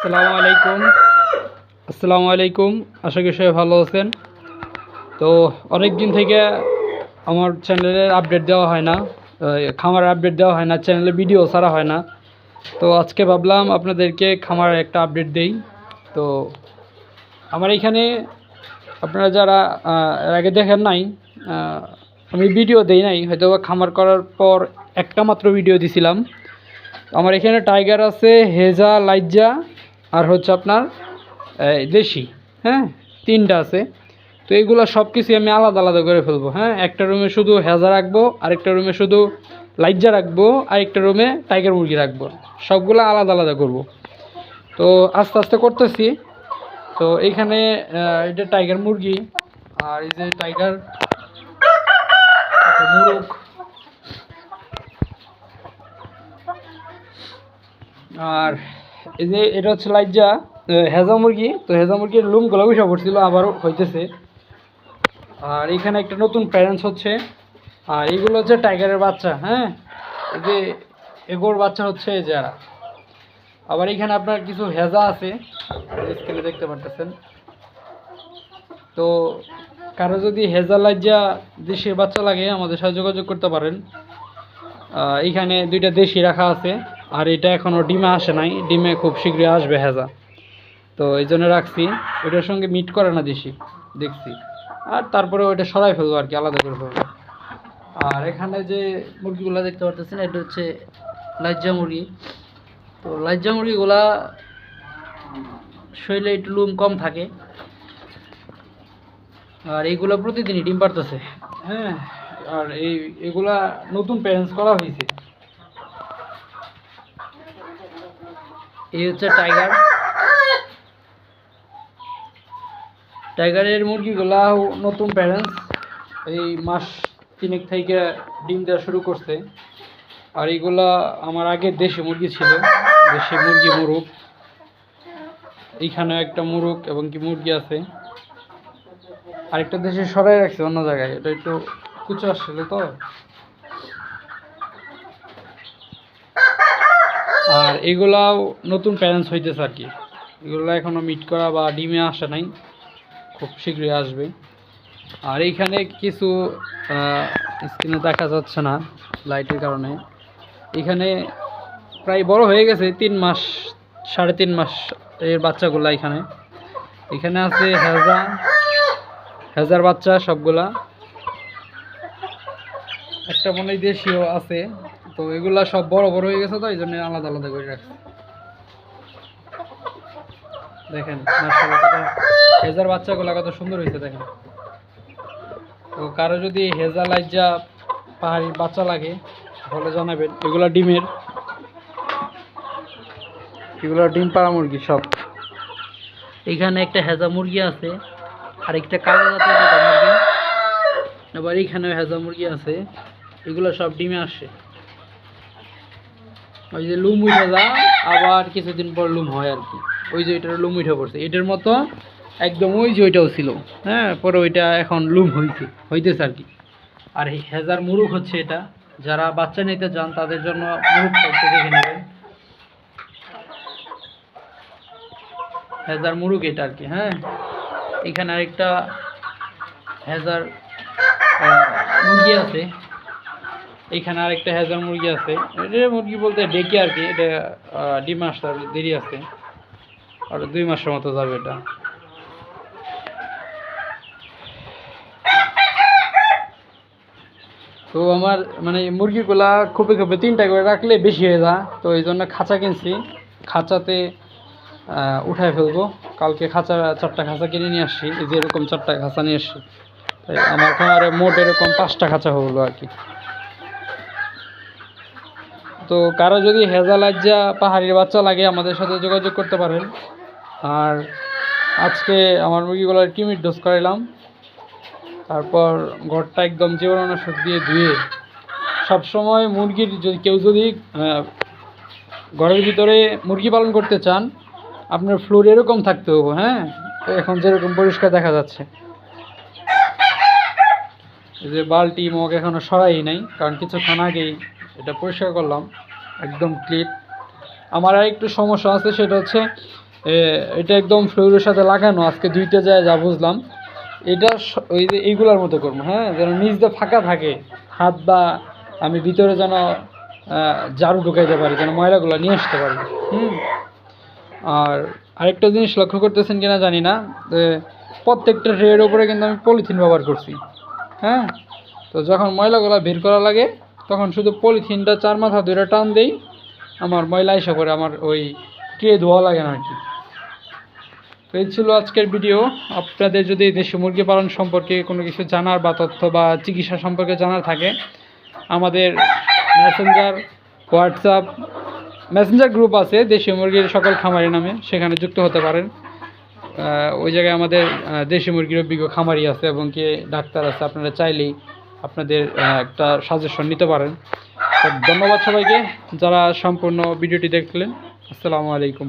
আসসালামু আলাইকুম। আশা করি সবাই ভালো আছেন। তো অনেক দিন থেকে আমার চ্যানেলের আপডেট দেওয়া হয় না, খামার আপডেট দেওয়া হয় না, চ্যানেলে ভিডিও ছাড়া হয় না। তো আজকে ভাবলাম আপনাদেরকে খামারের একটা আপডেট দেই। তো আমার এখানে আপনারা যারা এর আগে দেখেন নাই, আমি ভিডিও দেই নাই, হয়তো খামার করার পর একটা মাত্র ভিডিও দিছিলাম। আমার এখানে টাইগার আছে, হেজা, লাইজা আর হচ্ছে আপনার দেশি, হ্যাঁ, তিনটা আছে। তো এইগুলো সব কিছুই আমি আলাদা আলাদা করে ফেলবো। হ্যাঁ, একটা রুমে শুধু হেজা রাখবো, আরেকটা রুমে শুধু লাইজা রাখবো, আরেকটা রুমে টাইগার মুরগি রাখবো। সবগুলো আলাদা আলাদা করব। তো আস্তে আস্তে করতেছি। তো এইখানে এটা টাইগার মুরগি, আর এই যে টাইগার মুরগ, আর এই যে এটা হচ্ছে লাইজা হেজা মুরগি। তো হেজা মুরগির লুমগুলো উঠে পড়ছিল, আবারও হইতেছে। আর এখানে একটা নতুন প্যারেন্টস হচ্ছে। আর এইগুলো হচ্ছে টাইগারের বাচ্চা। হ্যাঁ, এই যে এগোর বাচ্চা হচ্ছে এই যারা। আবার এখানে আপনার কিছু হেজা আছে, স্ক্রিনে দেখতে পারতেছেন। তো কারো যদি হেজা লাইজা দেশির বাচ্চা লাগে আমাদের সাথে যোগাযোগ করতে পারেন। এইখানে দুইটা দেশি রাখা আছে, আর এটা এখনও ডিমে আসে নাই, ডিমে খুব শীঘ্রই আসবে হেজা। তো এই জন্য রাখছি, ওইটার সঙ্গে মিট করে না দেশি, দেখছি। আর তারপরে ওইটা সরাই ফেলবো আর কি, আলাদা করে ফেলবো। আর এখানে যে মুরগিগুলো দেখতে পারতেছেন, এটা হচ্ছে লাইজা মুরগি। তো লাইজা মুরগিগুলা শরীরে একটু লুম কম থাকে, আর এইগুলা প্রতিদিনই ডিম পারতেছে। হ্যাঁ, আর এগুলা নতুন প্যারেন্টস করা হয়েছে। এই হচ্ছে টাইগার। টাইগারের মুরগিগুলাও নতুন প্যারেন্টস, এই মাস তিনেক থেকে ডিম দেওয়া শুরু করছে। আর এইগুলা আমার আগে দেশি মুরগি ছিল, দেশি মুরগি মুরগ। এইখানে একটা মুরগ এবং কি মুরগি আছে। আরেকটা দেশে সরাই রাখছে অন্য জায়গায়, এটা একটু কুচো আসছিল তো। আর এগুলাও নতুন প্যারেন্টস হইতেছে আর কি। এগুলো এখনো মিট করা বা ডিমে আসে নাই, খুব শীঘ্রই আসবে। আর এইখানে কিছু স্ক্রিনে দেখা যাচ্ছে না লাইটের কারণে। এখানে প্রায় বড় হয়ে গেছে, 3 মাস 3.5 মাস এর বাচ্চাগুলা এখানে। এখানে আছে হেজার বাচ্চা সবগুলা, একটা মনে হয় দেশিও আছে। তো এগুলা সব বড় বড় হয়ে গেছে, তো এই জন্য আলাদা আলাদা করে রাখছি। দেখেন মাশাআল্লাহ, হেজার বাচ্চাগুলা কত সুন্দর হয়েছে দেখেন। তো কারো যদি হেজা লাইজা পাহাড়ি বাচ্চা লাগে তাহলে জানাবেন। এগুলা ডিমের, এগুলো ডিম পাড়া মুরগি সব। এখানে একটা হেজা মুরগি আছে, আর একটা কালো জাতের যেটা মুরগি। আবার এইখানেও হেজা মুরগি আছে, এগুলো সব ডিমে আসে। ওই যে লুম উঠে যা, আবার কিছুদিন পর লুম হয় আর কি। ওই যে এটার লুম উঠে পড়ছে, এটার মতো একদম ওই যে ওইটাও ছিল। হ্যাঁ, পরে ওইটা এখন লুম হইতেছে আর কি। আর এই হেজার মুরগ হচ্ছে এটা, যারা বাচ্চা নিতে চান তাদের জন্য মুরগ করতে দেখে নেবেন। হেজার মুরগ এটা আর কি। হ্যাঁ, এখানে আরেকটা হেজার মুরগি আছে। এখানে আরেকটা হেজার মুরগি আছে। এটা মুরগি বলতে ডেকে আর কি, এটা ডিম আসতে দেরি আছে, আর 2 মাসের মতো যাবে এটা। তো আমার মানে মুরগিগুলা খুবই 3টা করে রাখলে বেশি হয়ে যায়। তো এই জন্য খাঁচা কিনছি, খাঁচাতে উঠায় ফেলবো। কালকে 4টা খাঁচা কিনে নিয়ে আসছি, এই যে এরকম 4টা খাঁচা নিয়ে আসছি। তাই আমার খামারে মোট এরকম 5টা খাঁচা হলো আর কি। তো কারো যদি হেজা লাইজা পাহাড়ির বাচ্চা লাগে আমাদের সাথে যোগাযোগ করতে পারেন। আর আজকে আমার মুরগিগুলোর কিমির ডোজ করাইলাম, তারপর ঘরটা একদম জীবাণুনাশক দিয়ে ধুয়ে। সবসময় মুরগির যদি ঘরের ভিতরে মুরগি পালন করতে চান, আপনার ফ্লোর এরকম থাকতে হবে। হ্যাঁ, এখন যেরকম পরিষ্কার দেখা যাচ্ছে, এই যে বালতি মগ এখনো সরাই নাই, কারণ কিছুক্ষণ আগেই এটা পরিষ্কার করলাম, একদম ক্লিন। আমার আর একটু সমস্যা আছে, সেটা হচ্ছে এটা একদম শরীরের সাথে লাগানো, আজকে ধুইতে যায় যা বুঝলাম। এটা ওই যে এইগুলার মতো করবো, হ্যাঁ, যেন নিচ দিয়ে ফাঁকা থাকে, হাত বা আমি ভিতরে যেন ঝাড়ু ঢুকাইতে পারি, যেন ময়লাগুলো নিয়ে আসতে পারি। আর আরেকটা জিনিস লক্ষ্য করতেছেন কিনা জানি না, প্রত্যেকটা ট্রের উপরে কিন্তু আমি পলিথিন ব্যবহার করছি। হ্যাঁ, তো যখন ময়লাগুলো বের করা লাগে তখন শুধু পলিথিনটা 4 মাথা ধরে টান দেই, আমার ময়লা এসে করে আমার ওই ট্রে ধোয়া লাগে না আর কি। তো এই ছিল আজকের ভিডিও। আপনাদের যদি দেশি মুরগি পালন সম্পর্কে কোনো কিছু জানার বা তথ্য বা চিকিৎসা সম্পর্কে জানার থাকে, আমাদের হোয়াটসঅ্যাপ মেসেঞ্জার গ্রুপ আছে দেশি মুরগির সকল খামারি নামে, সেখানে যুক্ত হতে পারেন। ওই জায়গায় আমাদের দেশি মুরগির অভিজ্ঞ খামারি আছে এবং কি ডাক্তার আছে, আপনারা চাইলেই আপনাদের একটা সাজেশন নিতে পারেন। তো ধন্যবাদ সবাইকে যারা সম্পূর্ণ ভিডিওটি দেখলেন। আসসালামু আলাইকুম।